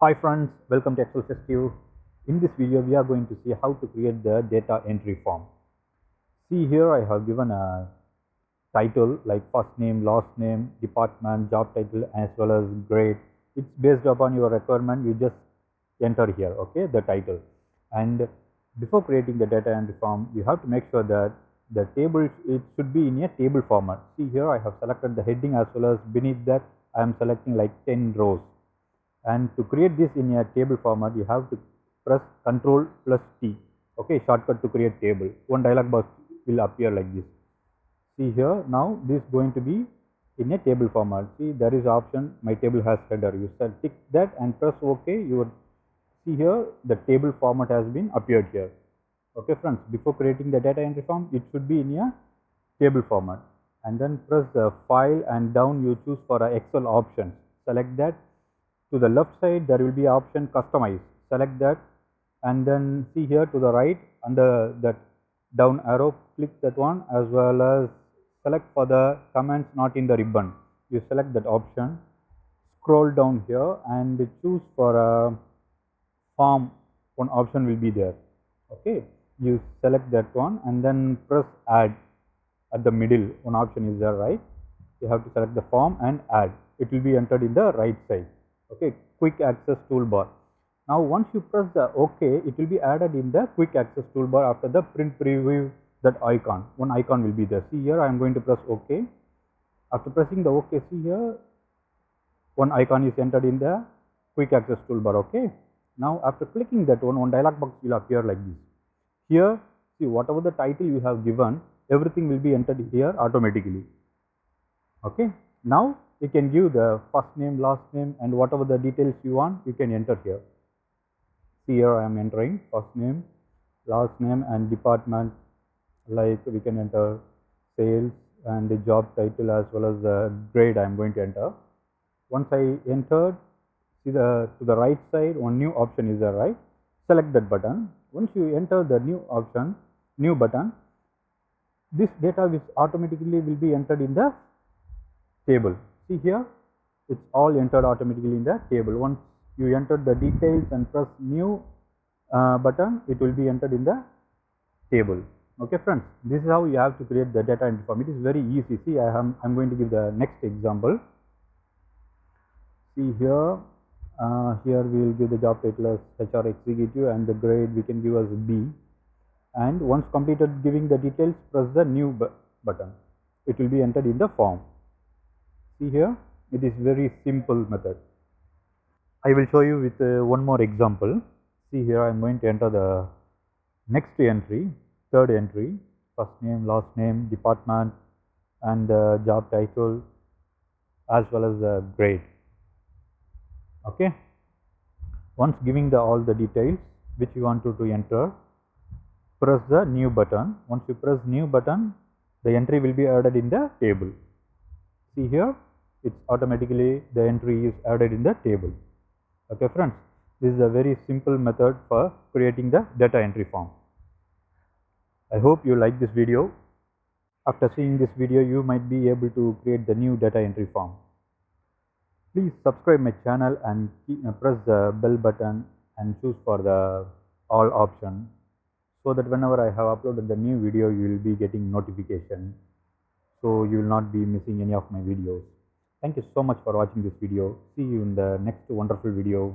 Hi friends, welcome to Excel Festive. In this video, we are going to see how to create the data entry form. See here, I have given a title like first name, last name, department, job title, as well as grade. It's based upon your requirement. You just enter here, okay, the title. And before creating the data entry form, you have to make sure that the table, it should be in a table format. See here, I have selected the heading as well as beneath that, I am selecting like 10 rows. And to create this in a table format, you have to press Ctrl plus T, okay, shortcut to create table. One dialog box will appear like this. See here, now this is going to be in a table format. See, there is option, my table has header. You tick that and press OK. You would see here the table format has been appeared here. Okay friends, before creating the data entry form, it should be in a table format. And then press the file and down you choose for a Excel options. Select that. To the left side, there will be option customize. Select that, and then see here to the right under that down arrow, click that one, as well as select for the comments not in the ribbon. You select that option, scroll down here and choose for a form. One option will be there. Okay, you select that one and then press add. At the middle, one option is there, right? You have to select the form and add. It will be entered in the right side. Okay, quick access toolbar. Now once you press the OK, it will be added in the quick access toolbar after the print preview, that icon. One icon will be there. See here, I am going to press OK. After pressing the OK, see here, one icon is entered in the quick access toolbar. Okay. Now after clicking that one dialog box will appear like this. Here, see, whatever the title you have given, everything will be entered here automatically. Okay. Now you can give the first name, last name, and whatever the details you want, you can enter here. See here, I am entering first name, last name, and department. Like we can enter sales and the job title as well as the grade. I am going to enter. Once I entered, see to the right side, one new option is there, right? Select that button. Once you enter the new option, new button, this data which automatically will be entered in the table. See here, it's all entered automatically in the table. Once you enter the details and press new button, it will be entered in the table. Okay friends, this is how you have to create the data entry form. It is very easy. See, I'm going to give the next example. See here, here we will give the job title as HR executive and the grade we can give as B. And once completed giving the details, press the new button. It will be entered in the form. See here, it is very simple method. I will show you with one more example. See here, I am going to enter the next entry, third entry, first name, last name, department, and the job title, as well as the grade. Okay. Once giving all the details which you want to enter, press the new button. Once you press new button, the entry will be added in the table. See here, it's automatically the entry is added in the table. Okay friends, this is a very simple method for creating the data entry form. I hope you like this video. After seeing this video, you might be able to create the new data entry form. Please subscribe my channel and press the bell button and choose for the all option, so that whenever I have uploaded the new video, you will be getting notification. So you will not be missing any of my videos. Thank you so much for watching this video. See you in the next wonderful video.